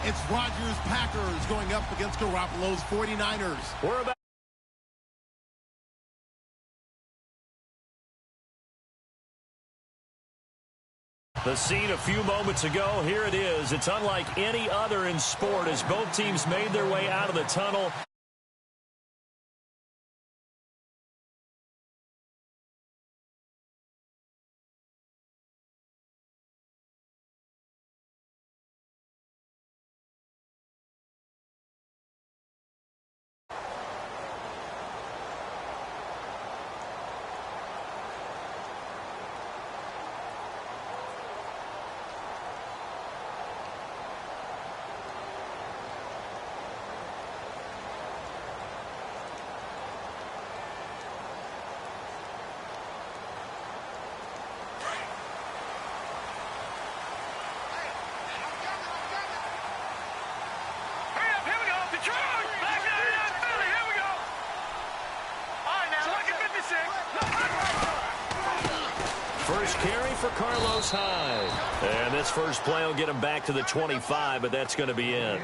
It's Rodgers' Packers going up against Garoppolo's 49ers. We're about the scene a few moments ago. Here it is. It's unlike any other in sport as both teams made their way out of the tunnel. First carry for Carlos Hyde. And this first play will get him back to the 25, but that's going to be it.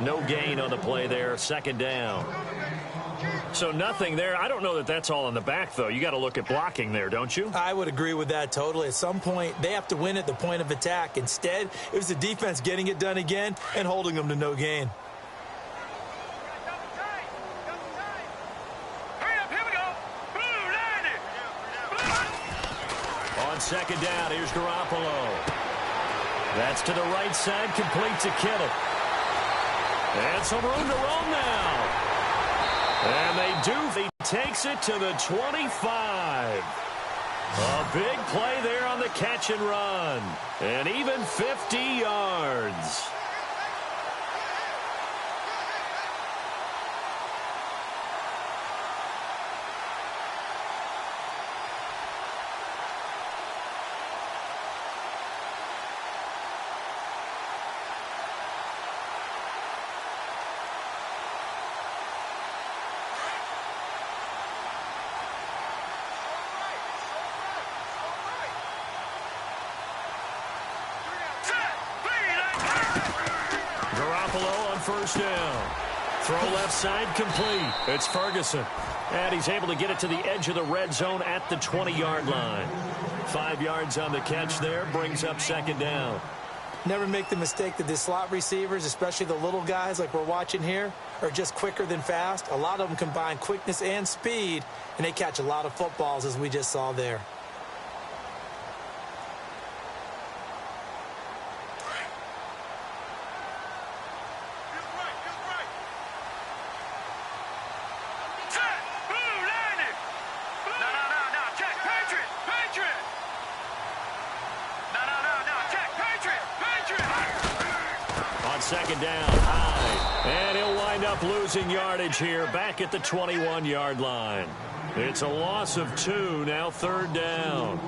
No gain on the play there. Second down. So nothing there. I don't know that that's all in the back, though. You got to look at blocking there, don't you? I would agree with that totally. At some point, they have to win at the point of attack. Instead, it was the defense getting it done again and holding them to no gain. Second down, here's Garoppolo. That's to the right side, complete to Kittle. And some room to roam now. And they do. He takes it to the 25. A big play there on the catch and run. And even 50 yards. First down. Throw left side complete. It's Ferguson. And he's able to get it to the edge of the red zone at the 20-yard line. 5 yards on the catch there. Brings up second down. Never make the mistake that the slot receivers, especially the little guys like we're watching here, are just quicker than fast. A lot of them combine quickness and speed, and they catch a lot of footballs as we just saw there. Second down, Hyde. And he'll wind up losing yardage here back at the 21-yard line. It's a loss of 2, now third down.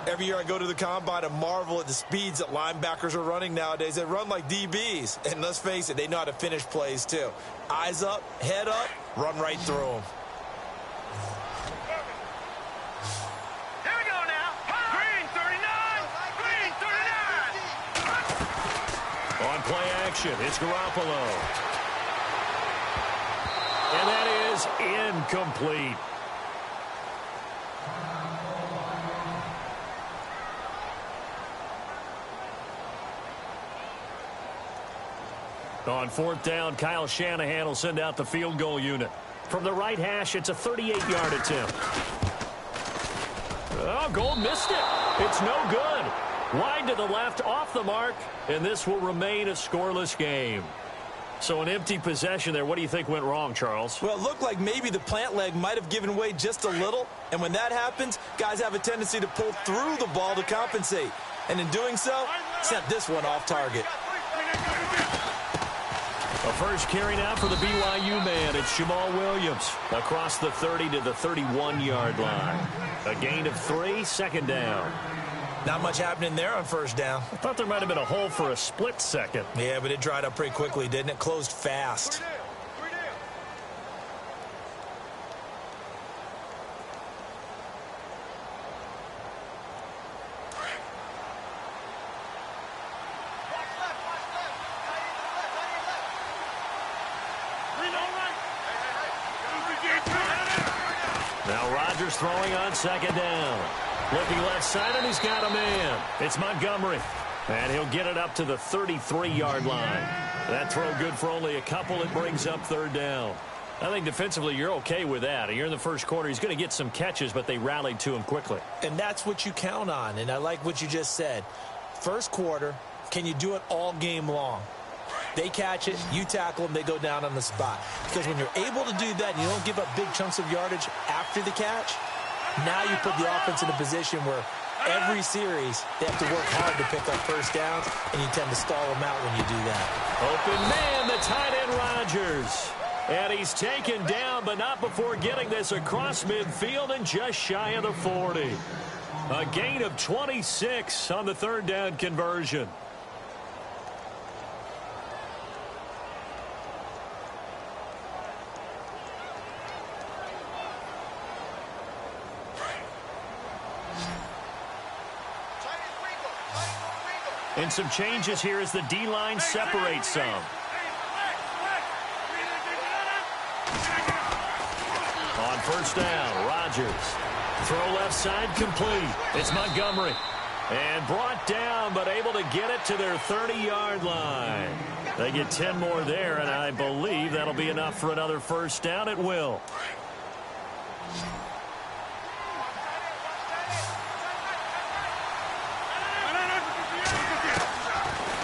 Every year I go to the combine and marvel at the speeds that linebackers are running nowadays. They run like DBs. And let's face it, they know how to finish plays too. Eyes up, head up, run right through them. Play action. It's Garoppolo. And that is incomplete. On fourth down, Kyle Shanahan will send out the field goal unit. From the right hash, it's a 38-yard attempt. Oh, Gold missed it. It's no good. Wide to the left, off the mark, and this will remain a scoreless game. So an empty possession there. What do you think went wrong, Charles? Well, it looked like maybe the plant leg might have given way just a little, and when that happens, guys have a tendency to pull through the ball to compensate. And in doing so, sent this one off target. A first carry now for the BYU man. It's Jamal Williams across the 30 to the 31-yard line. A gain of 3, second down. Not much happening there on first down. I thought there might have been a hole for a split second. Yeah, but it dried up pretty quickly, didn't it? Closed fast. Now Rodgers throwing on second down. Looking left side, and he's got a man. It's Montgomery. And he'll get it up to the 33-yard line. That throw good for only a couple. It brings up third down. I think defensively you're okay with that. You're in the first quarter. He's going to get some catches, but they rallied to him quickly. And that's what you count on, and I like what you just said. First quarter, can you do it all game long? They catch it, you tackle them, they go down on the spot. Because when you're able to do that and you don't give up big chunks of yardage after the catch, now you put the offense in a position where every series they have to work hard to pick up first downs, and you tend to stall them out when you do that. Open man, the tight end Rodgers. And he's taken down, but not before getting this across midfield and just shy of the 40. A gain of 26 on the third down conversion. And some changes here as the D-line separates some. On first down, Rodgers. Throw left side complete. It's Montgomery. And brought down, but able to get it to their 30-yard line. They get 10 more there, and I believe that'll be enough for another first down. It will.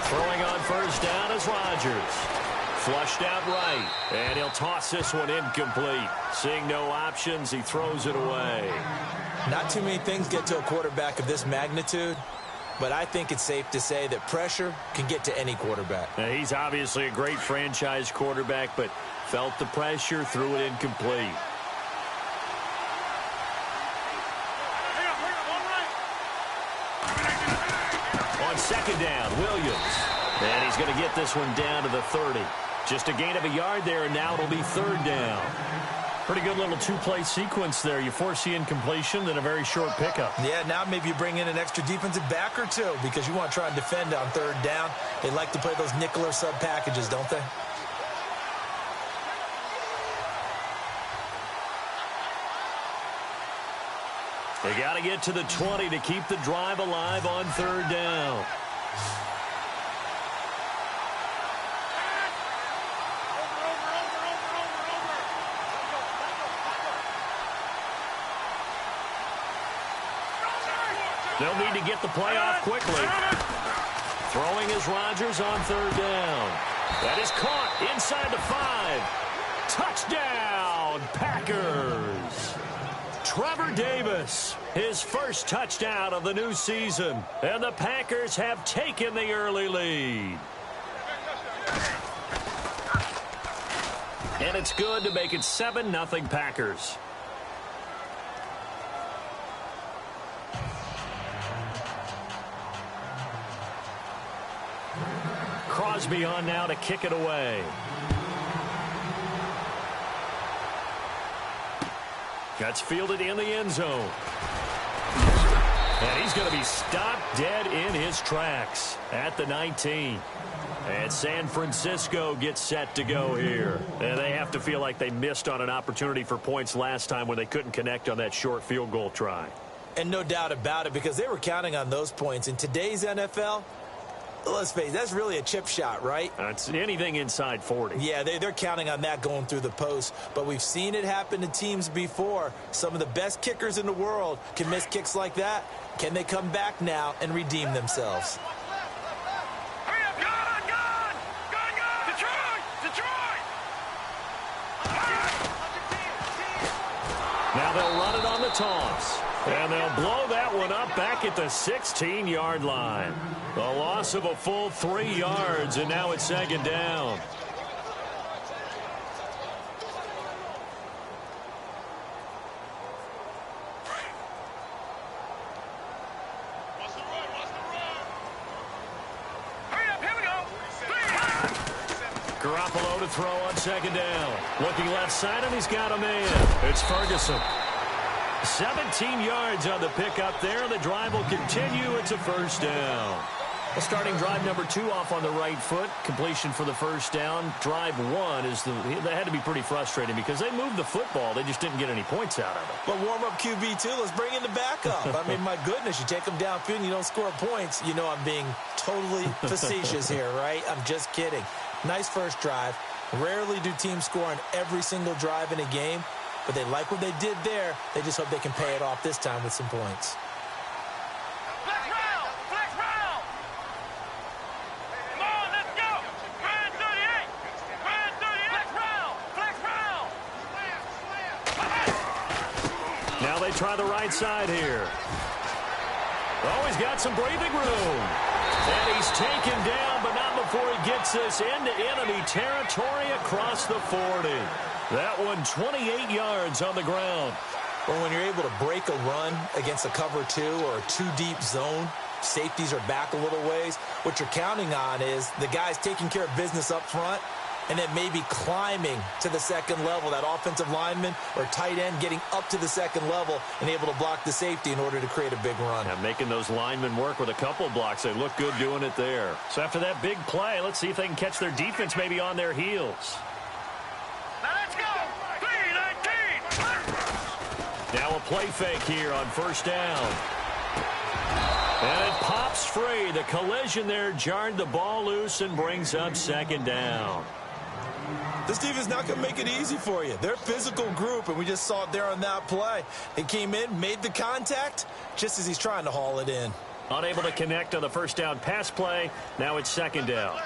Throwing on first down is Rodgers. Flushed out right, and he'll toss this one incomplete. Seeing no options, he throws it away. Not too many things get to a quarterback of this magnitude, but I think it's safe to say that pressure can get to any quarterback. Now, he's obviously a great franchise quarterback, but felt the pressure, threw it incomplete. On second down, Williams. And he's going to get this one down to the 30. Just a gain of a yard there, and now it'll be third down. Pretty good little two-play sequence there. You force the incompletion, then a very short pickup. Yeah, now maybe you bring in an extra defensive back or two because you want to try and defend on third down. They like to play those nickel or sub packages, don't they? They got to get to the 20 to keep the drive alive on third down. They'll need to get the play off quickly. Throwing is Rodgers on third down. That is caught inside the 5. Touchdown, Packers. Trevor Davis, his first touchdown of the new season. And the Packers have taken the early lead. And it's good to make it 7-0 Packers. Crosby on now to kick it away. That's fielded in the end zone. And he's going to be stopped dead in his tracks at the 19. And San Francisco gets set to go here. And they have to feel like they missed on an opportunity for points last time when they couldn't connect on that short field goal try. And no doubt about it, because they were counting on those points. In today's NFL, let's face it, that's really a chip shot, right? It's anything inside 40. Yeah, they're counting on that going through the post. But we've seen it happen to teams before. Some of the best kickers in the world can miss kicks like that. Can they come back now and redeem themselves? Now they'll run it on the toss. And they'll blow that one up back at the 16-yard line. The loss of a full 3 yards, and now it's second down. Garoppolo to throw on second down. Looking left side, and he's got a man. It's Ferguson. 17 yards on the pickup there. The drive will continue. It's a first down. Well, starting drive number 2 off on the right foot. Completion for the first down. Drive 1 is that had to be pretty frustrating because they moved the football. They just didn't get any points out of it. But warm-up QB, too. Let's bring in the backup. I mean, my goodness, you take them downfield and you don't score points. You know I'm being totally facetious here, right? I'm just kidding. Nice first drive. Rarely do teams score on every single drive in a game, but they like what they did there. They just hope they can pay it off this time with some points. Now they try the right side here. Oh, he's got some breathing room. And he's taken down, but not before he gets this into enemy territory across the 40. That one 28 yards on the ground. Well, when you're able to break a run against a cover 2 or a 2-deep zone, safeties are back a little ways. What you're counting on is the guys taking care of business up front and then maybe climbing to the second level, that offensive lineman or tight end getting up to the second level and able to block the safety in order to create a big run. Yeah, making those linemen work with a couple blocks. They look good doing it there. So after that big play, let's see if they can catch their defense maybe on their heels. Now let's go! 3-19! Now a play fake here on first down. And it pops free. The collision there jarred the ball loose and brings up second down. This defense not going to make it easy for you. They're a physical group, and we just saw it there on that play. They came in, made the contact, just as he's trying to haul it in. Unable to connect on the first down pass play. Now it's second down.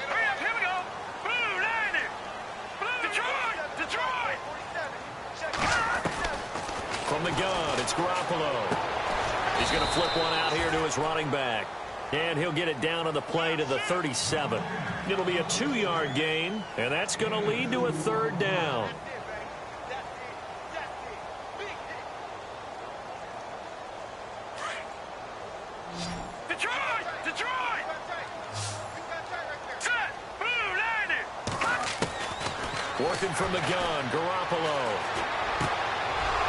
Hurry up, here we go! Blue, 90! Blue, Detroit! From the gun, it's Garoppolo. He's going to flip one out here to his running back. And he'll get it down on the play to the 37. It'll be a 2-yard gain, and that's going to lead to a third down. Detroit! Set! Blue, 90! Working from the gun, Garoppolo.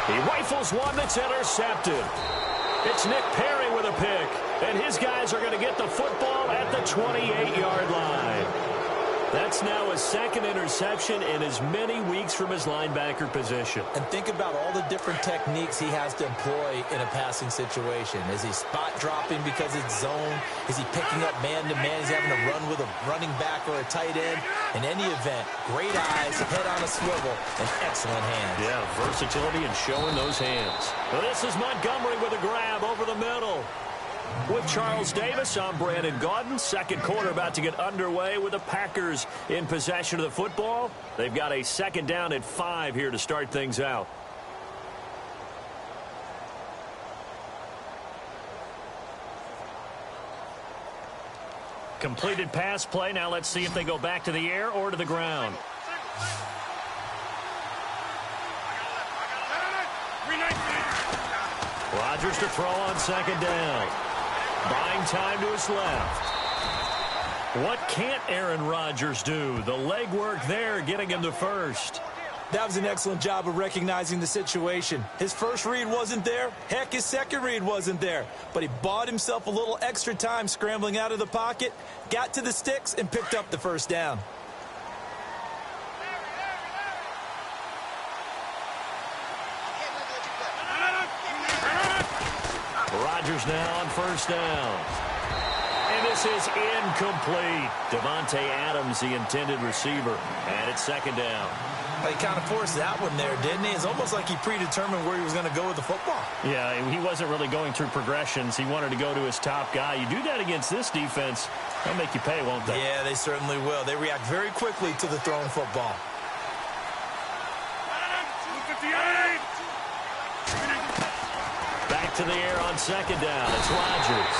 He rifles one that's intercepted. It's Nick Perry with a pick, and his guys are going to get the football at the 28-yard line. That's now his second interception in as many weeks from his linebacker position. And think about all the different techniques he has to employ in a passing situation. Is he spot dropping because it's zone? Is he picking up man-to-man? Is he having to run with a running back or a tight end? In any event, great eyes, head on a swivel, and excellent hands. Yeah, versatility and showing those hands. Well, this is Montgomery with a grab over the middle. With Charles Davis, I'm Brandon Gaudin. Second quarter about to get underway with the Packers in possession of the football. They've got a second down at 5 here to start things out. Completed pass play. Now let's see if they go back to the air or to the ground. Rodgers to throw on second down. Buying time to his left. What can't Aaron Rodgers do? The legwork there getting him to first. That was an excellent job of recognizing the situation. His first read wasn't there. Heck, his second read wasn't there. But he bought himself a little extra time scrambling out of the pocket, got to the sticks, and picked up the first down. Rodgers now on first down. And this is incomplete. Devontae Adams, the intended receiver. And it's second down. He kind of forced that one there, didn't he? It's almost like he predetermined where he was going to go with the football. Yeah, he wasn't really going through progressions. He wanted to go to his top guy. You do that against this defense, they'll make you pay, won't they? Yeah, they certainly will. They react very quickly to the thrown football. Back to the air on second down. It's Rodgers.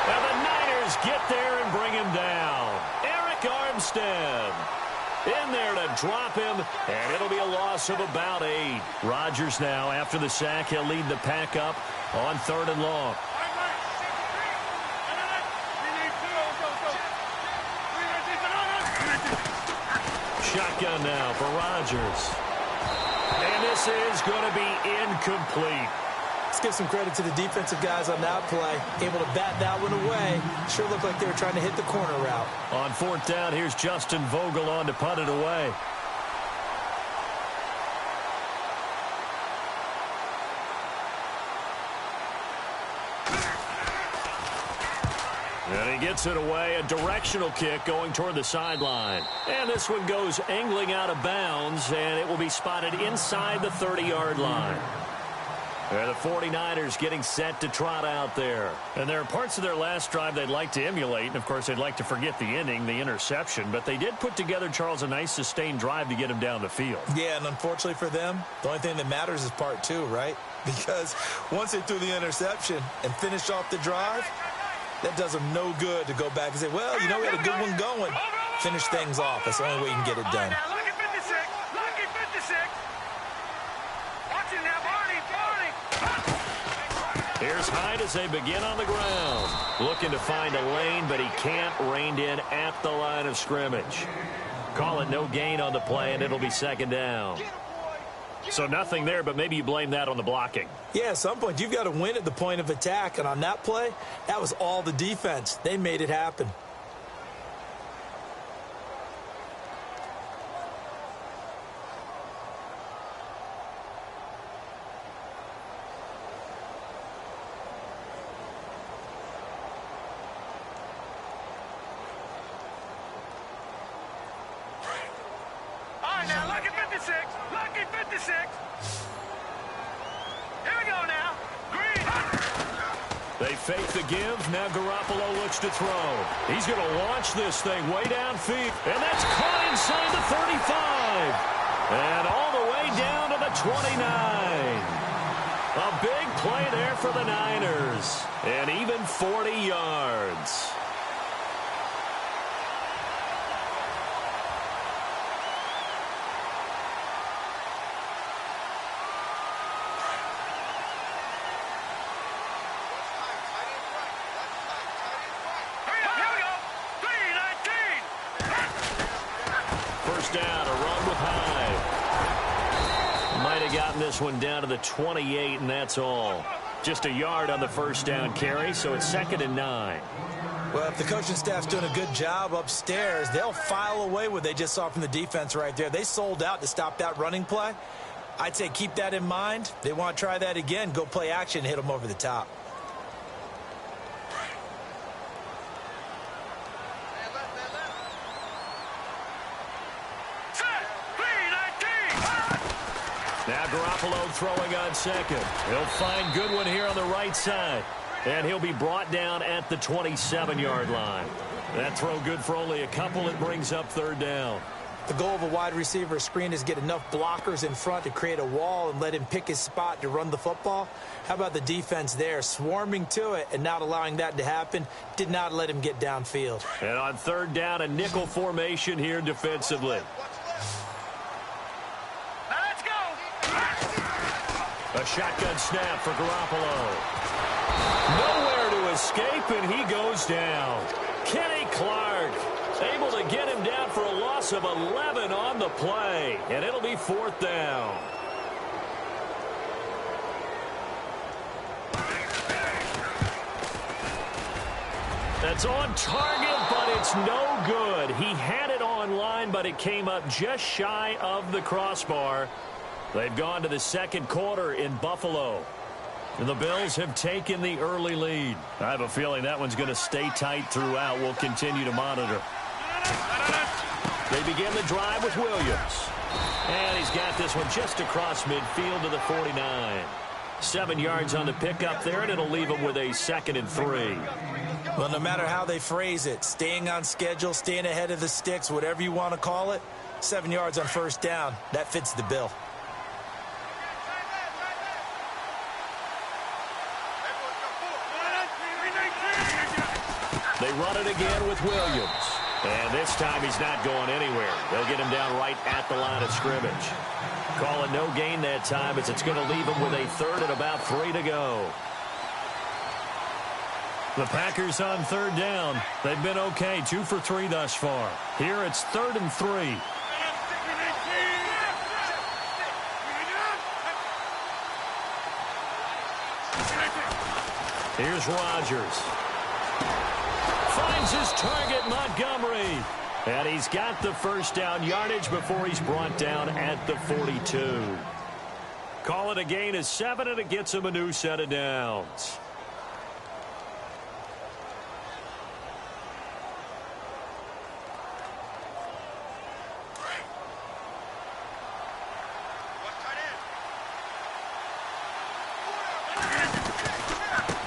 And the Niners get there and bring him down. Eric Armstead in there to drop him, and it'll be a loss of about 8. Rodgers now, after the sack, he'll lead the pack up on 3rd and long. Shotgun now for Rodgers. And this is going to be incomplete. Let's give some credit to the defensive guys on that play. Able to bat that one away. Sure looked like they were trying to hit the corner route. On fourth down, here's Justin Vogel on to punt it away. And he gets it away, a directional kick going toward the sideline. And this one goes angling out of bounds, and it will be spotted inside the 30-yard line. And the 49ers getting set to trot out there. And there are parts of their last drive they'd like to emulate. And, of course, they'd like to forget the inning, the interception. But they did put together, Charles, a nice sustained drive to get him down the field. Yeah, and unfortunately for them, the only thing that matters is part two, right? Because once they threw the interception and finished off the drive, that does them no good to go back and say, well, you know, we had a good one going. Finish things off. That's the only way you can get it done. Lucky 56. Lucky 56. Watch it now, Barney. Here's Hyde as they begin on the ground. Looking to find a lane, but he can't. Reined in at the line of scrimmage. Call it no gain on the play, and it'll be second down. So nothing there, but maybe you blame that on the blocking. Yeah, at some point, you've got to win at the point of attack. And on that play, that was all the defense. They made it happen. All right, now, lucky 56. Lucky 56. Here we go now. Green. They fake the give. Now Garoppolo looks to throw. He's going to launch this thing way downfield. And that's caught inside the 35. And all the way down to the 29. A big play there for the Niners. And even 40 yards. Down, a run with Hyde. Might have gotten this one down to the 28, and that's all. Just a yard on the first down carry, so it's 2nd and 9. Well, if the coaching staff's doing a good job upstairs, they'll file away what they just saw from the defense right there. They sold out to stop that running play. I'd say keep that in mind. They want to try that again. Go play action and hit them over the top. Now Garoppolo throwing on second. He'll find Goodwin here on the right side. And he'll be brought down at the 27-yard line. That throw good for only a couple. It brings up 3rd down. The goal of a wide receiver screen is get enough blockers in front to create a wall and let him pick his spot to run the football. How about the defense there, swarming to it and not allowing that to happen? Did not let him get downfield. And on 3rd down, a nickel formation here defensively. A shotgun snap for Garoppolo. Nowhere to escape, and he goes down. Kenny Clark able to get him down for a loss of 11 on the play, and it'll be 4th down. That's on target, but it's no good. He had it on line, but it came up just shy of the crossbar. They've gone to the 2nd quarter in Buffalo. And the Bills have taken the early lead. I have a feeling that one's going to stay tight throughout. We'll continue to monitor. They begin the drive with Williams. And he's got this one just across midfield to the 49. 7 yards on the pickup there, and it'll leave him with a 2nd and 3. Well, no matter how they phrase it, staying on schedule, staying ahead of the sticks, whatever you want to call it, 7 yards on 1st down, that fits the bill. They run it again with Williams. And this time he's not going anywhere. They'll get him down right at the line of scrimmage. Call it no gain that time as it's going to leave him with a 3rd and about 3 to go. The Packers on 3rd down. They've been okay, 2 for 3 thus far. Here it's 3rd and 3. Here's Rodgers. Finds his target, Montgomery. And he's got the first down yardage before he's brought down at the 42. Call it a gain of 7, and it gets him a new set of downs.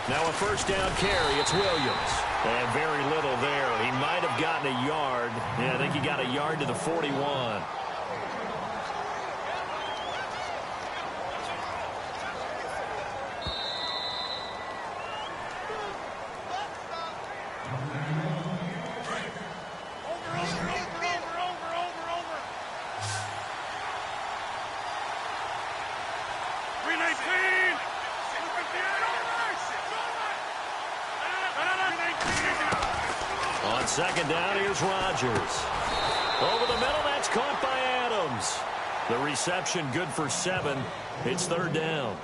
Now a first down carry. It's Williams. And very little there. He might have gotten a yard. Yeah, I think he got a yard to the 41. On second down, here's Rodgers. Over the middle, that's caught by Adams. The reception good for 7. It's third down.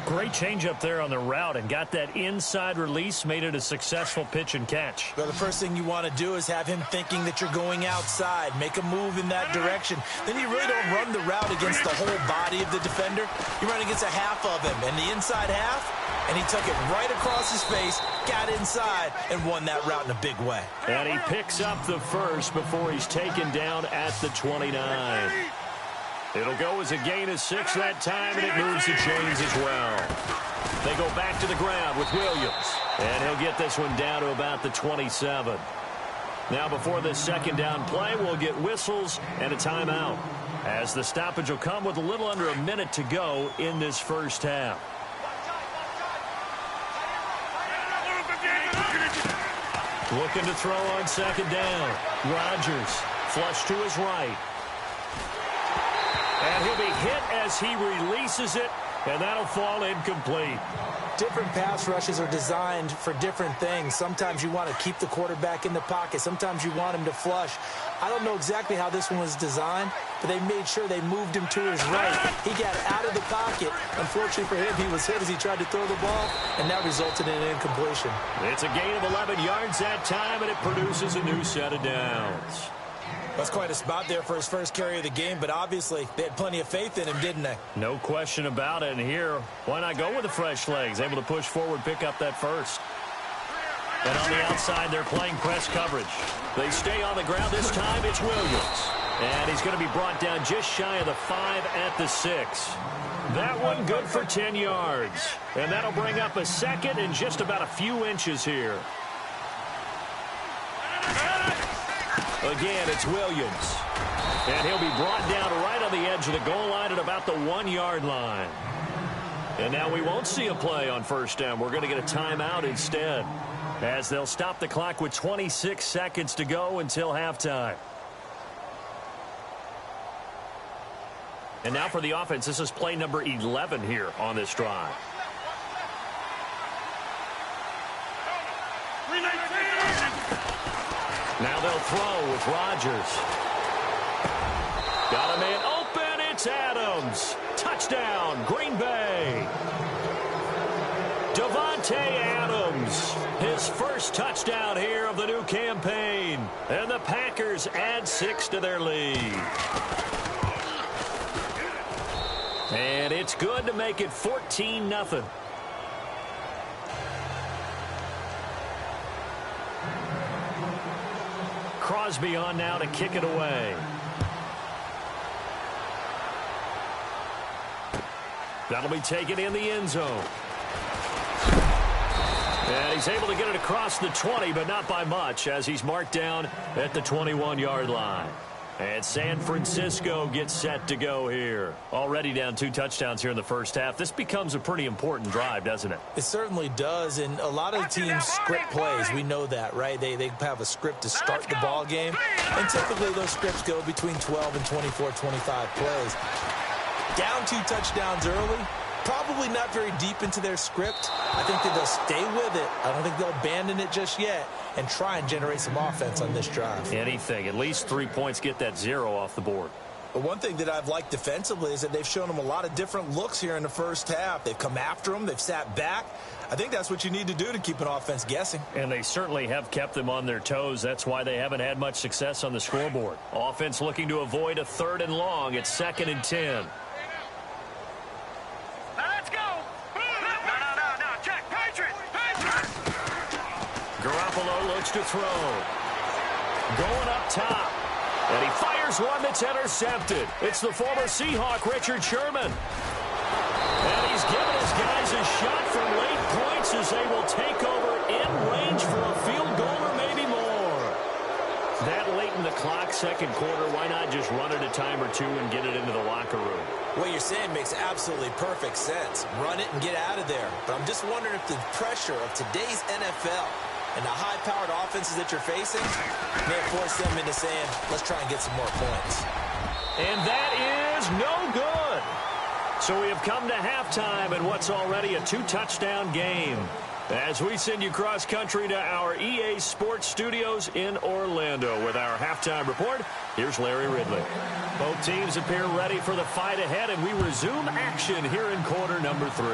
Great change up there on the route and got that inside release, made it a successful pitch and catch. Well, the first thing you want to do is have him thinking that you're going outside, make a move in that direction. Then you really don't run the route against the whole body of the defender. You run against a half of him, and the inside half, and he took it right across his face, got inside, and won that route in a big way. And he picks up the first before he's taken down at the 29. It'll go as a gain of 6 that time, and it moves the chains as well. They go back to the ground with Williams, and he'll get this one down to about the 27. Now before this second down play, we'll get whistles and a timeout, as the stoppage will come with a little under a minute to go in this first half. Looking to throw on second down. Rodgers flush to his right. And he'll be hit as he releases it, and that'll fall incomplete. Different pass rushes are designed for different things. Sometimes you want to keep the quarterback in the pocket. Sometimes you want him to flush. I don't know exactly how this one was designed, but they made sure they moved him to his right. He got out of the pocket. Unfortunately for him, he was hit as he tried to throw the ball, and that resulted in an incompletion. It's a gain of 11 yards that time, and it produces a new set of downs. That's quite a spot there for his first carry of the game, but obviously they had plenty of faith in him, didn't they? No question about it. And here, why not go with the fresh legs? Able to push forward, pick up that first. And on the outside, they're playing press coverage. They stay on the ground. This time, it's Williams. And he's going to be brought down just shy of the 5 at the 6. That one good for 10 yards. And that'll bring up a second and just about a few inches here. Again, it's Williams. And he'll be brought down right on the edge of the goal line at about the 1-yard line. And now we won't see a play on first down. We're going to get a timeout instead, as they'll stop the clock with 26 seconds to go until halftime. And now for the offense, this is play number 11 here on this drive. Now they'll throw with Rodgers. Got a man open. It's Adams. Touchdown, Green Bay. Davante Adams, his first touchdown here of the new campaign. And the Packers add 6 to their lead. And it's good to make it 14-0. Crosby on now to kick it away. That'll be taken in the end zone. And he's able to get it across the 20, but not by much, as he's marked down at the 21-yard line. And San Francisco gets set to go here. Already down 2 touchdowns here in the first half. This becomes a pretty important drive, doesn't it? It certainly does, and a lot of teams script plays. We know that, right? They have a script to start the ball game, and typically those scripts go between 12 and 24, 25 plays. Down 2 touchdowns early, probably not very deep into their script. I think that they'll stay with it. I don't think they'll abandon it just yet and try and generate some offense on this drive. Anything. At least 3 points, get that 0 off the board. But one thing that I've liked defensively is that they've shown them a lot of different looks here in the first half. They've come after them. They've sat back. I think that's what you need to do to keep an offense guessing. And they certainly have kept them on their toes. That's why they haven't had much success on the scoreboard. Offense looking to avoid a 3rd and long. It's 2nd and 10. Let's go. No. Check. Patriots. Garoppolo looks to throw. Going up top. And he fires one that's intercepted. It's the former Seahawk, Richard Sherman. And he's given his guys a shot from late points as they will take over in range for a field goal or maybe more. That late in the clock, second quarter, why not just run it a time or two and get it into the locker room? What you're saying makes absolutely perfect sense. Run it and get out of there. But I'm just wondering if the pressure of today's NFL and the high-powered offenses that you're facing may have forced them into saying, let's try and get some more points. And that is no good. So we have come to halftime in what's already a 2-touchdown game. As we send you cross-country to our EA Sports Studios in Orlando with our halftime report, here's Larry Ridley. Both teams appear ready for the fight ahead, and we resume action here in quarter number 3.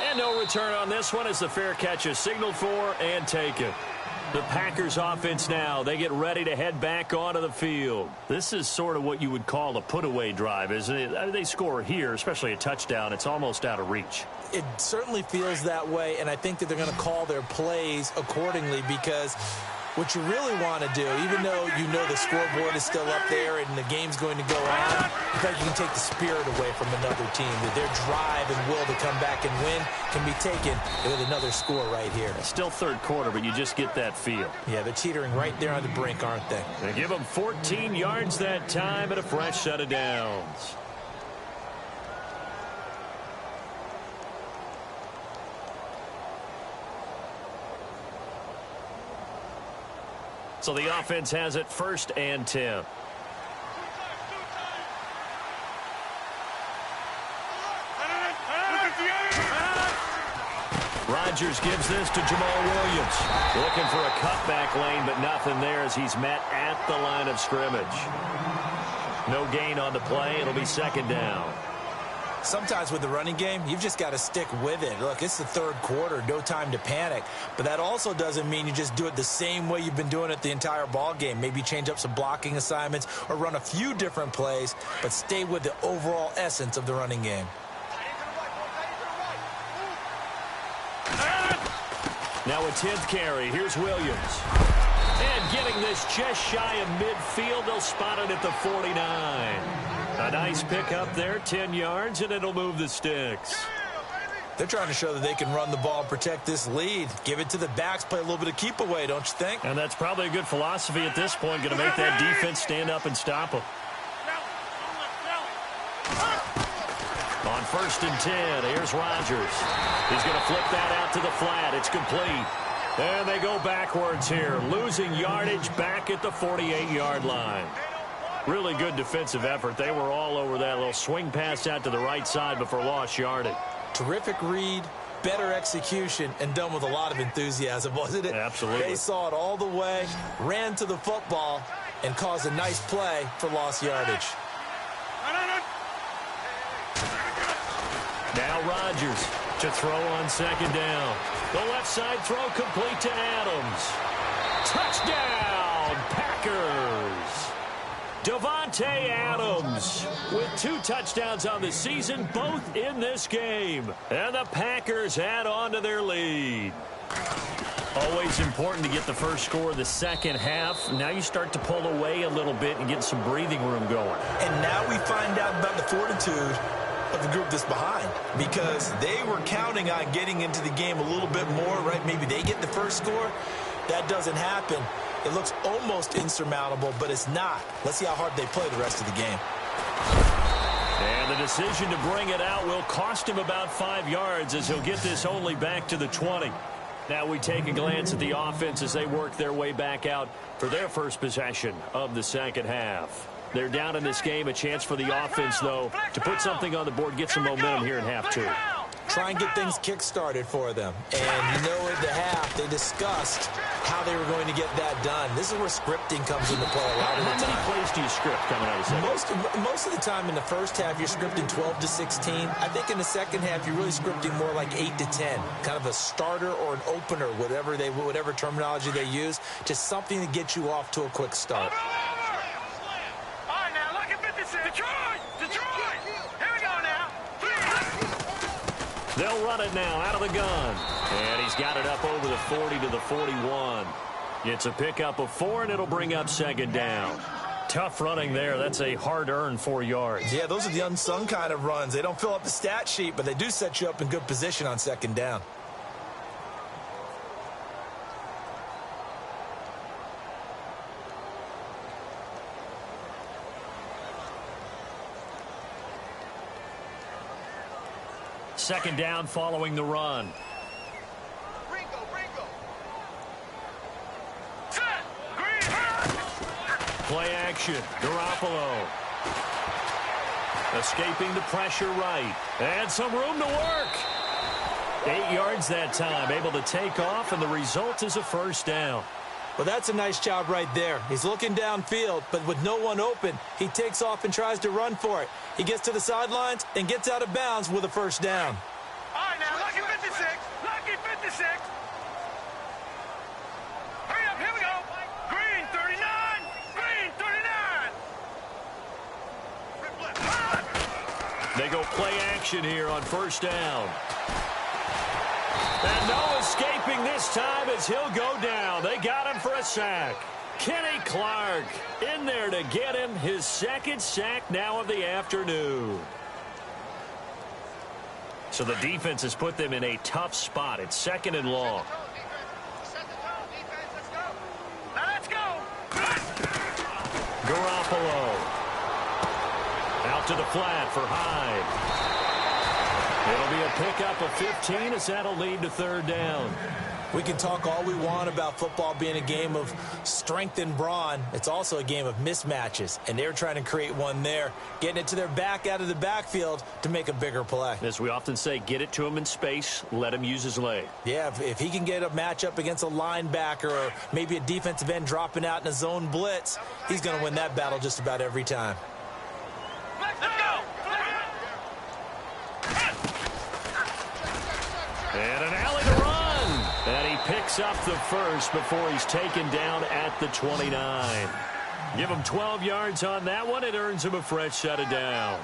And no return on this one as the fair catch is signaled for and taken. The Packers offense now, they get ready to head back onto the field. This is sort of what you would call a put-away drive, isn't it? I mean, they score here, especially a touchdown. It's almost out of reach. It certainly feels that way, and I think that they're going to call their plays accordingly because what you really want to do, even though you know the scoreboard is still up there and the game's going to go on, in fact, you can take the spirit away from another team. That their drive and will to come back and win can be taken with another score right here. Still third quarter, but you just get that feel. Yeah, they're teetering right there on the brink, aren't they? They give them 14 yards that time and a fresh set of downs. So the offense has it 1st and 10. Rodgers gives this to Jamal Williams. Looking for a cutback lane, but nothing there as he's met at the line of scrimmage. No gain on the play. It'll be 2nd down. Sometimes with the running game, you've just got to stick with it. Look, it's the third quarter, no time to panic. But that also doesn't mean you just do it the same way you've been doing it the entire ball game. Maybe change up some blocking assignments or run a few different plays, but stay with the overall essence of the running game. Now a 10th carry. Here's Williams. And getting this just shy of midfield. They'll spot it at the 49. A nice pick up there, 10 yards, and it'll move the sticks. They're trying to show that they can run the ball and protect this lead. Give it to the backs, play a little bit of keep away, don't you think? And that's probably a good philosophy at this point, going to make that defense stand up and stop them. On 1st and 10, here's Rodgers. He's going to flip that out to the flat. It's complete. And they go backwards here, losing yardage back at the 48-yard line. Really good defensive effort. They were all over that little swing pass out to the right side before lost yardage. Terrific read, better execution, and done with a lot of enthusiasm, wasn't it? Absolutely. They saw it all the way, ran to the football, and caused a nice play for lost yardage. Now Rodgers to throw on 2nd down. The left side throw complete to Adams. Touchdown, Packers! Davante Adams with 2 touchdowns on the season, both in this game. And the Packers add on to their lead. Always important to get the first score of the second half. Now you start to pull away a little bit and get some breathing room going. And now we find out about the fortitude of the group that's behind, because they were counting on getting into the game a little bit more, right? Maybe they get the first score. That doesn't happen. It looks almost insurmountable, but it's not. Let's see how hard they play the rest of the game. And the decision to bring it out will cost him about 5 yards as he'll get this only back to the 20. Now we take a glance at the offense as they work their way back out for their first possession of the second half. They're down in this game. A chance for the offense, though, to put something on the board, get some momentum here in half 2. Try and get things kick-started for them. And you know, at the half, they discussed how they were going to get that done. This is where scripting comes into play a lot of the time. How many plays do you script coming out of the second? Most of the time in the first half, you're scripting 12 to 16. I think in the second half, you're really scripting more like 8 to 10. Kind of a starter or an opener, whatever terminology they use, just something to get you off to a quick start. All right, now, look at 56. Detroit! Here we go now. They'll run it now out of the gun. And he's got it up over the 40 to the 41. It's a pickup of 4, and it'll bring up second down. Tough running there. That's a hard-earned 4 yards. Yeah, those are the unsung kind of runs. They don't fill up the stat sheet, but they do set you up in good position on second down. Second down following the run. Set. Green. Play action. Garoppolo. Escaping the pressure right. And some room to work. 8 yards that time. Able to take off, and the result is a first down. Well, that's a nice job right there. He's looking downfield, but with no one open, he takes off and tries to run for it. He gets to the sidelines and gets out of bounds with a first down. All right, now, lucky 56. Lucky 56. Hurry up, here we go. Green 39. Green 39. They go play action here on first down. And no escaping this time as he'll go down. They got him for a sack. Kenny Clark in there to get him his second sack now of the afternoon. So the defense has put them in a tough spot. It's second and long. Let's go. Garoppolo. Out to the flat for Hyde. It'll be a pickup of 15 as that'll lead to third down. We can talk all we want about football being a game of strength and brawn. It's also a game of mismatches, and they're trying to create one there, getting it to their back out of the backfield to make a bigger play. As we often say, get it to him in space, let him use his leg. Yeah, if he can get a matchup against a linebacker or maybe a defensive end dropping out in a zone blitz, he's going to win that battle just about every time. Let's go. And an alley to run. And he picks up the first before he's taken down at the 29. Give him 12 yards on that one. It earns him a fresh set of downs.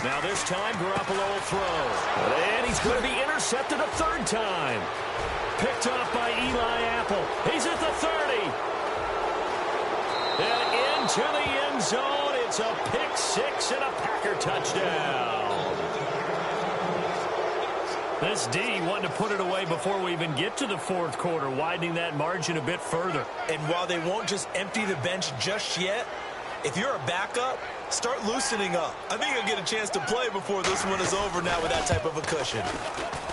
Now this time, Garoppolo will throw. And he's going to be intercepted a third time. Picked off by Eli Apple. He's at the 30. And into the end zone. It's a pick six and a Packer touchdown. This D wanted to put it away before we even get to the fourth quarter, widening that margin a bit further. And while they won't just empty the bench just yet, if you're a backup, start loosening up. I think you'll get a chance to play before this one is over now with that type of a cushion.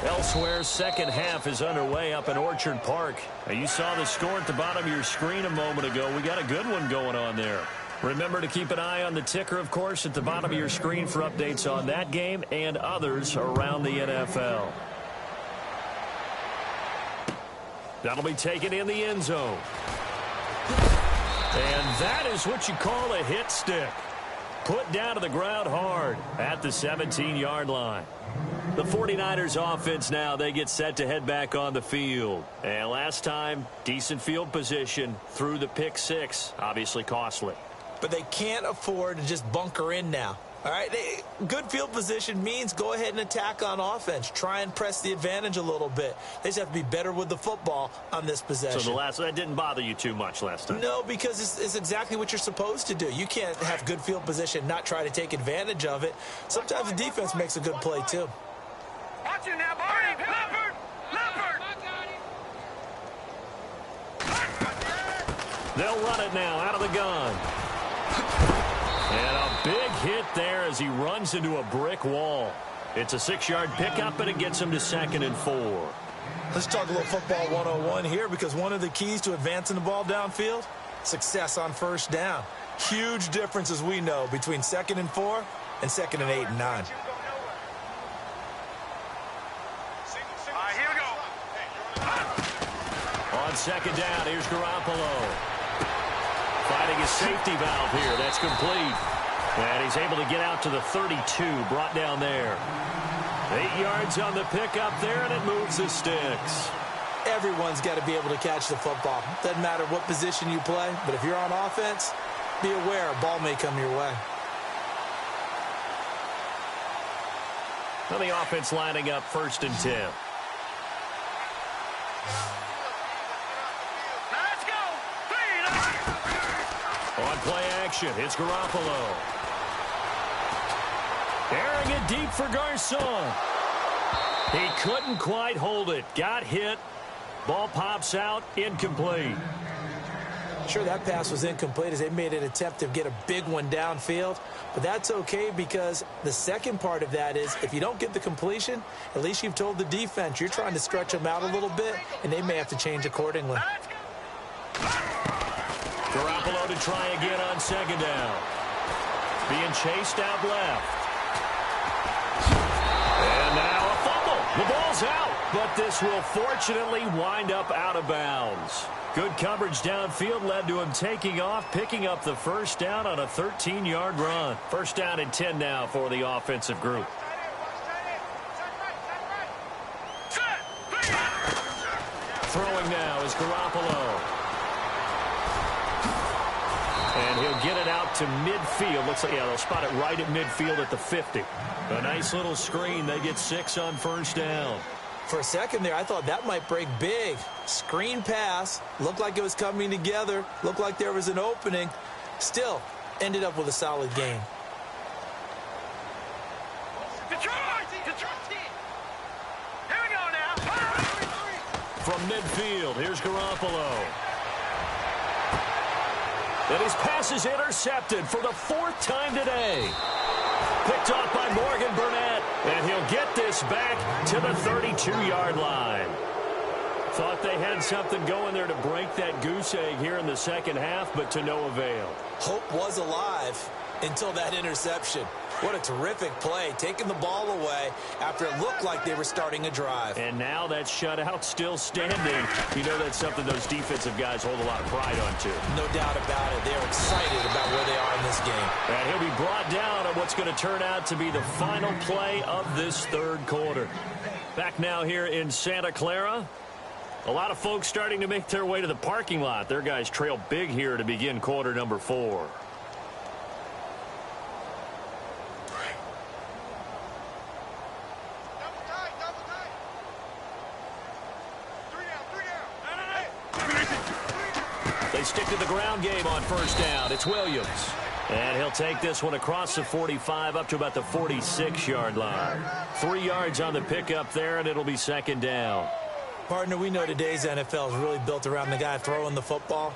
Elsewhere, second half is underway up in Orchard Park. Now, you saw the score at the bottom of your screen a moment ago. We got a good one going on there. Remember to keep an eye on the ticker, of course, at the bottom of your screen for updates on that game and others around the NFL. That'll be taken in the end zone. And that is what you call a hit stick. Put down to the ground hard at the 17-yard line. The 49ers offense now, they get set to head back on the field. And last time, decent field position through the pick six. Obviously costly. But they can't afford to just bunker in now. All right, good field position means go ahead and attack on offense. Try and press the advantage a little bit. They just have to be better with the football on this possession. So that didn't bother you too much last time? No, because it's exactly what you're supposed to do. You can't have good field position, not try to take advantage of it. Sometimes the defense makes a good play, too. Watch it now, Barney. Leopard. They'll run it now out of the gun. And a big hit there as he runs into a brick wall. It's a 6-yard pickup, and it gets him to 2nd and 4. Let's talk a little football 101 here, because one of the keys to advancing the ball downfield, success on first down. Huge difference, as we know, between 2nd and 4 and 2nd and 8 and 9. Here we go. On 2nd down, here's Garoppolo. Finding his safety valve here. That's complete. And he's able to get out to the 32, brought down there. 8 yards on the pickup there, and it moves the sticks. Everyone's got to be able to catch the football. Doesn't matter what position you play, but if you're on offense, be aware a ball may come your way. Well, the offense lining up 1st and 10. Let's go. On play action, it's Garoppolo. Airing it deep for Garcon. He couldn't quite hold it. Got hit. Ball pops out, incomplete. Sure, that pass was incomplete as they made an attempt to get a big one downfield. But that's okay, because the second part of that is if you don't get the completion, at least you've told the defense you're trying to stretch them out a little bit, and they may have to change accordingly. Garoppolo to try again on 2nd down. Being chased out left. And now a fumble. The ball's out, but this will fortunately wind up out of bounds. Good coverage downfield led to him taking off, picking up the 1st down on a 13-yard run. 1st down and 10 now for the offensive group. Throwing now is Garoppolo. And he'll get it out to midfield. Looks like, yeah, they'll spot it right at midfield at the 50. A nice little screen. They get 6 on 1st down. For a second there, I thought that might break big. Screen pass. Looked like it was coming together. Looked like there was an opening. Still, ended up with a solid game. Detroit! Here we go now. From midfield, here's Garoppolo. And his pass is intercepted for the 4th time today. Picked off by Morgan Burnett. And he'll get this back to the 32-yard line. Thought they had something going there to break that goose egg here in the second half, but to no avail. Hope was alive until that interception. What a terrific play, taking the ball away after it looked like they were starting a drive. And now that shutout still standing. You know that's something those defensive guys hold a lot of pride on, too. No doubt about it. They're excited about where they are in this game. And he'll be brought down on what's going to turn out to be the final play of this 3rd quarter. Back now here in Santa Clara. A lot of folks starting to make their way to the parking lot. Their guys trail big here to begin quarter number 4. They stick to the ground game on 1st down. It's Williams. And he'll take this one across the 45 up to about the 46-yard line. 3 yards on the pickup there, and it'll be 2nd down. Partner, we know today's NFL is really built around the guy throwing the football.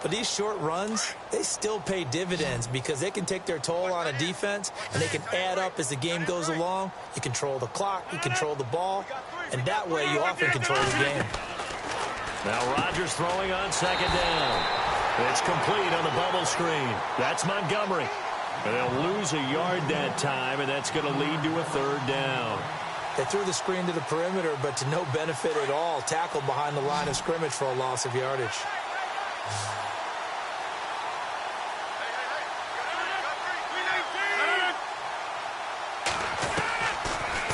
But these short runs, they still pay dividends because they can take their toll on a defense, and they can add up as the game goes along. You control the clock, you control the ball, and that way you often control the game. Now Rodgers throwing on 2nd down. It's complete on the bubble screen. That's Montgomery. And they'll lose a yard that time, and that's going to lead to a 3rd down. They threw the screen to the perimeter, but to no benefit at all. Tackled behind the line of scrimmage for a loss of yardage.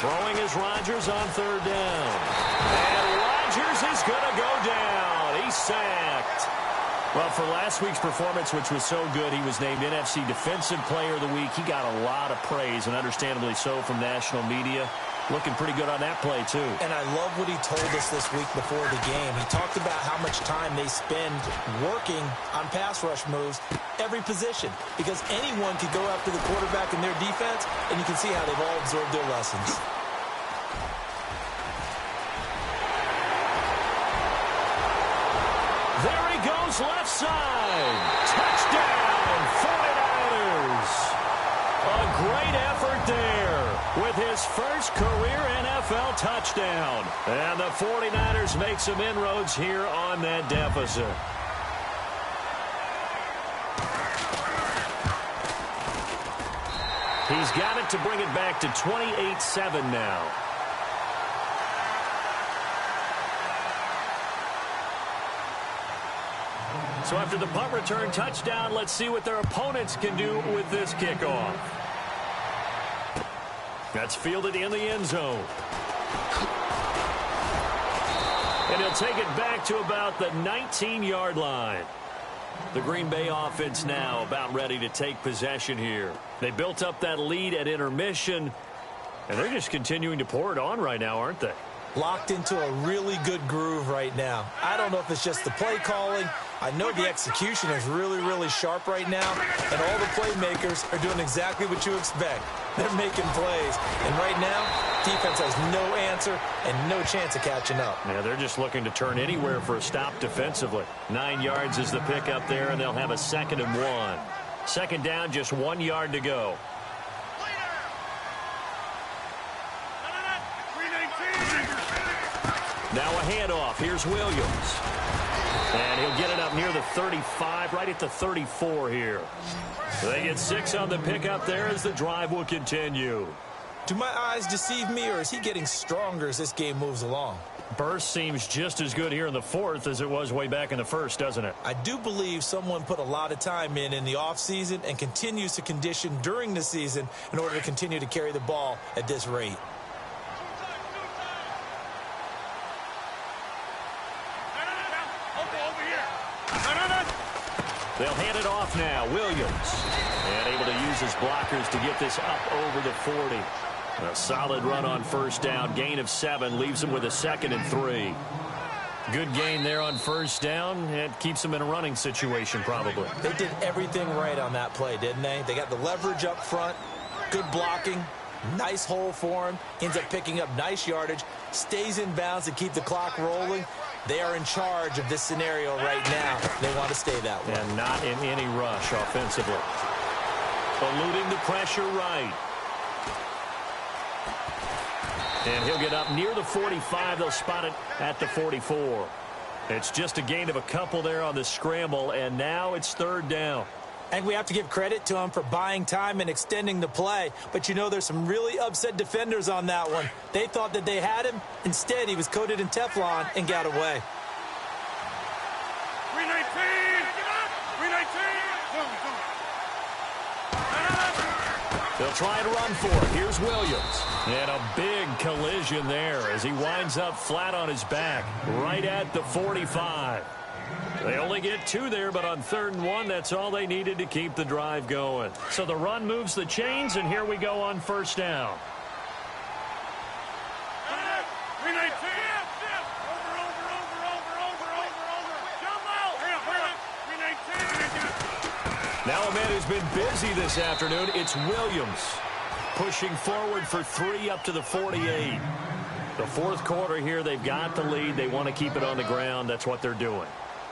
Throwing is Rodgers on 3rd down. And Rodgers is going to go down. He's sacked. Well, for last week's performance, which was so good, he was named NFC Defensive Player of the Week. He got a lot of praise, and understandably so, from national media. Looking pretty good on that play, too. And I love what he told us this week before the game. He talked about how much time they spend working on pass rush moves, every position, because anyone could go after the quarterback in their defense, and you can see how they've all absorbed their lessons. There he goes, left side. Touchdown, 49ers. A great effort there. with his first career NFL touchdown. And the 49ers make some inroads here on that deficit. He's got it to bring it back to 28-7 now. So after the punt return touchdown, let's see what their opponents can do with this kickoff. That's fielded in the end zone. And he'll take it back to about the 19-yard line. The Green Bay offense now about ready to take possession here. They built up that lead at intermission, and they're just continuing to pour it on right now, aren't they? Locked into a really good groove right now. I don't know if it's just the play calling. I know the execution is really, really sharp right now, and all the playmakers are doing exactly what you expect. They're making plays, and right now, defense has no answer and no chance of catching up. Yeah, they're just looking to turn anywhere for a stop defensively. 9 yards is the pickup there, and they'll have a 2nd and 1. Second down, just 1 yard to go. Now a handoff. Here's Williams. And he'll get it up near the 35, right at the 34 here. They get 6 on the pickup there as the drive will continue. Do my eyes deceive me, or is he getting stronger as this game moves along? Burst seems just as good here in the 4th as it was way back in the 1st, doesn't it? I do believe someone put a lot of time in the offseason and continues to condition during the season in order to continue to carry the ball at this rate. They'll hand it off now. Williams. And able to use his blockers to get this up over the 40. A solid run on first down. Gain of 7 leaves him with a 2nd and 3. Good gain there on first down. It keeps them in a running situation probably. They did everything right on that play, didn't they? They got the leverage up front. Good blocking. Nice hole for him. Ends up picking up nice yardage. Stays in bounds to keep the clock rolling. They are in charge of this scenario right now. They want to stay that way. And not in any rush offensively. Eluding the pressure right. And he'll get up near the 45. They'll spot it at the 44. It's just a gain of a couple there on the scramble, and now it's 3rd down. And we have to give credit to him for buying time and extending the play. But, you know, there's some really upset defenders on that one. They thought that they had him. Instead, he was coated in Teflon and got away. 319! 319! They'll try to run for it. Here's Williams. And a big collision there as he winds up flat on his back right at the 45. They only get 2 there, but on 3rd and 1, that's all they needed to keep the drive going. So the run moves the chains, and here we go on first down. 319! Now a man who's been busy this afternoon, it's Williams. Pushing forward for 3 up to the 48. The 4th quarter here, they've got the lead. They want to keep it on the ground. That's what they're doing.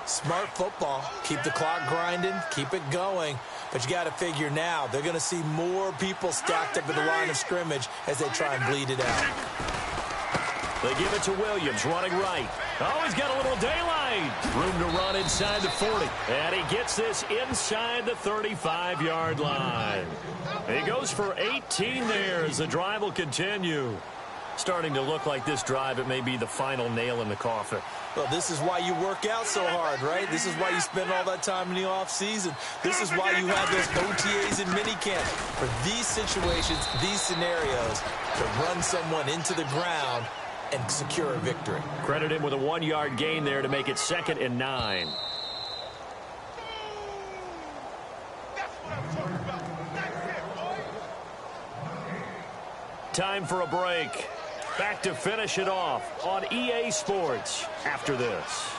Smart football. Keep the clock grinding. Keep it going. But you got to figure now they're going to see more people stacked up in the line of scrimmage as they try and bleed it out. They give it to Williams, running right. Oh, he's got a little daylight. Room to run inside the 40. And he gets this inside the 35-yard line. He goes for 18 there as the drive will continue. Starting to look like this drive, it may be the final nail in the coffin. Well, this is why you work out so hard, right? This is why you spend all that time in the offseason. This is why you have those OTAs and minicamp. For these situations, these scenarios, to run someone into the ground and secure a victory. Credit him with a 1-yard gain there to make it 2nd and 9. Time for a break. Back to finish it off on EA Sports after this.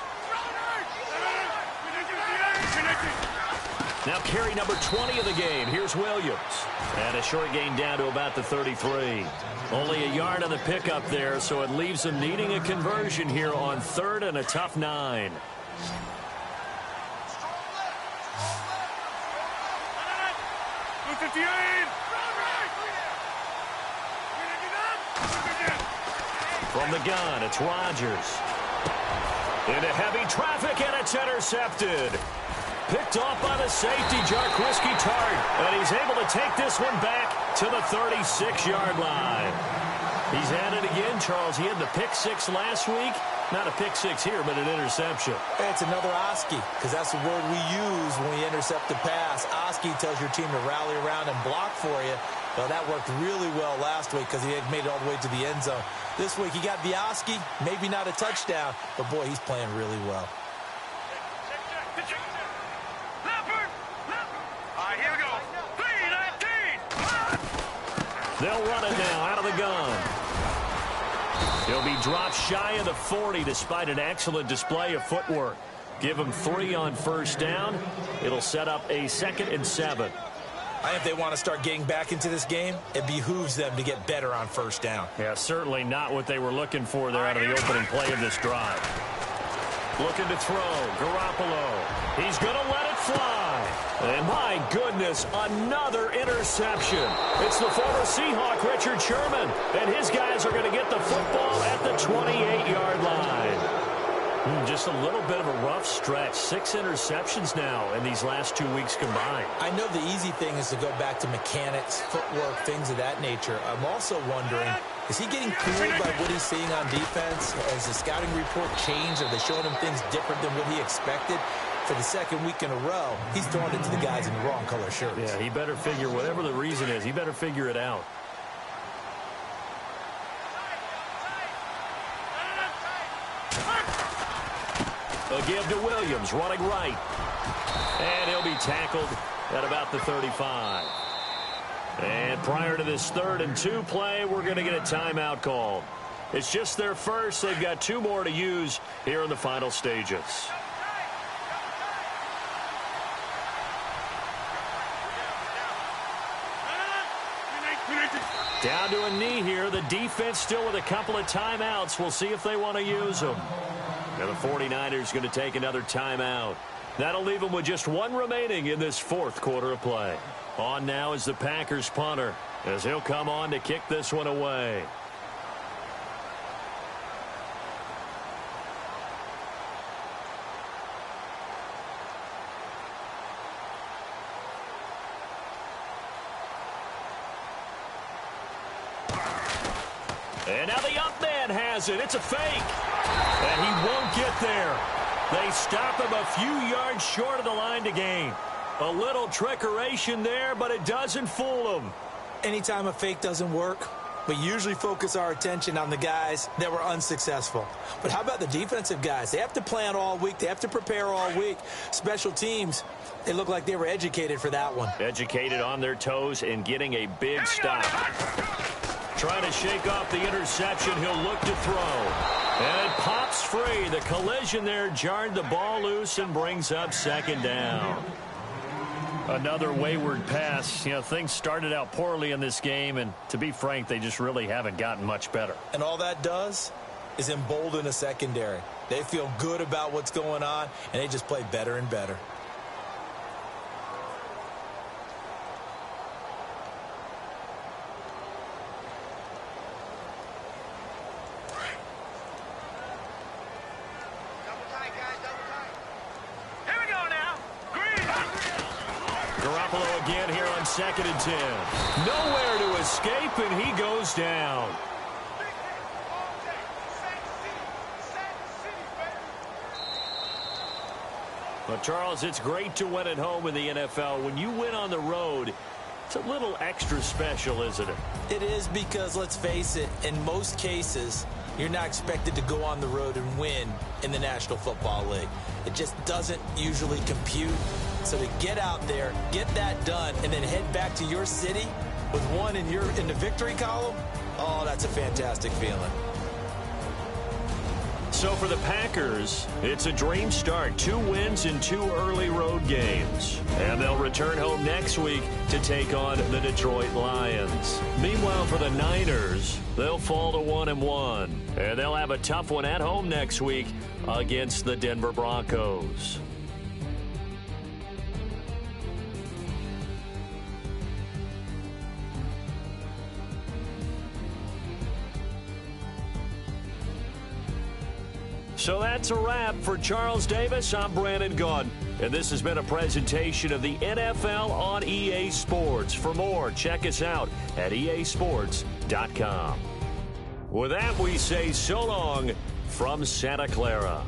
Now carry number 20 of the game. Here's Williams. And a short gain down to about the 33. Only a yard on the pickup there, so it leaves them needing a conversion here on 3rd and a tough 9. From the gun, it's Rodgers. Into heavy traffic, and it's intercepted. Picked off by the safety, Jarquiski Tart. And he's able to take this one back to the 36-yard line. He's at it again, Charles. He had the pick six last week. Not a pick six here, but an interception. Hey, it's another Oski, because that's the word we use when we intercept the pass. Oski tells your team to rally around and block for you. Well, that worked really well last week because he had made it all the way to the end zone. This week he got the Oski, maybe not a touchdown, but boy, he's playing really well. Here we go. 3-19. They'll run it now out of the gun. He'll be dropped shy of the 40 despite an excellent display of footwork. Give him 3 on first down. It'll set up a 2nd and 7. I think if they want to start getting back into this game, it behooves them to get better on first down. Yeah, certainly not what they were looking for there out of the opening play of this drive. Looking to throw. Garoppolo. He's going to let it fly. And my goodness, another interception. It's the former Seahawk, Richard Sherman. And his guys are going to get the football at the 28-yard line. Just a little bit of a rough stretch. 6 interceptions now in these last 2 weeks combined. I know the easy thing is to go back to mechanics, footwork, things of that nature. I'm also wondering, is he getting fooled by what he's seeing on defense? Has the scouting report changed? Are they showing him things different than what he expected? For the second week in a row, he's throwing it to the guys in the wrong color shirts. Yeah, he better figure, whatever the reason is, he better figure it out. A give to Williams, running right. And he'll be tackled at about the 35. And prior to this 3rd and 2 play, we're going to get a timeout called. It's just their first. They've got 2 more to use here in the final stages. Down to a knee here. The defense still with a couple of timeouts. We'll see if they want to use them. And the 49ers going to take another timeout. That'll leave them with just 1 remaining in this 4th quarter of play. On now is the Packers punter, as he'll come on to kick this one away. And now the up man has it. It's a fake. And he won't get there. They stop him a few yards short of the line to gain. A little trickeration there, but it doesn't fool him. Anytime a fake doesn't work, we usually focus our attention on the guys that were unsuccessful. But how about the defensive guys? They have to plan all week. They have to prepare all week. Special teams, they look like they were educated for that one. Educated on their toes and getting a big stop. Trying to shake off the interception. He'll look to throw. And it pops free. The collision there jarred the ball loose and brings up 2nd down. Another wayward pass. You know, things started out poorly in this game, and to be frank, they just really haven't gotten much better. And all that does is embolden a secondary. They feel good about what's going on, and they just play better and better. Garoppolo again here on 2nd and 10. Nowhere to escape, and he goes down. But, Charles, it's great to win at home in the NFL. When you win on the road, it's a little extra special, isn't it? It is, because, let's face it, in most cases, you're not expected to go on the road and win in the National Football League. It just doesn't usually compute. So to get out there, get that done, and then head back to your city with 1 in the victory column, oh, that's a fantastic feeling. So for the Packers, it's a dream start. 2 wins in 2 early road games. And they'll return home next week to take on the Detroit Lions. Meanwhile, for the Niners, they'll fall to 1-1. And they'll have a tough one at home next week against the Denver Broncos. So that's a wrap. For Charles Davis, I'm Brandon Gaudin. And this has been a presentation of the NFL on EA Sports. For more, check us out at easports.com. With that, we say so long from Santa Clara.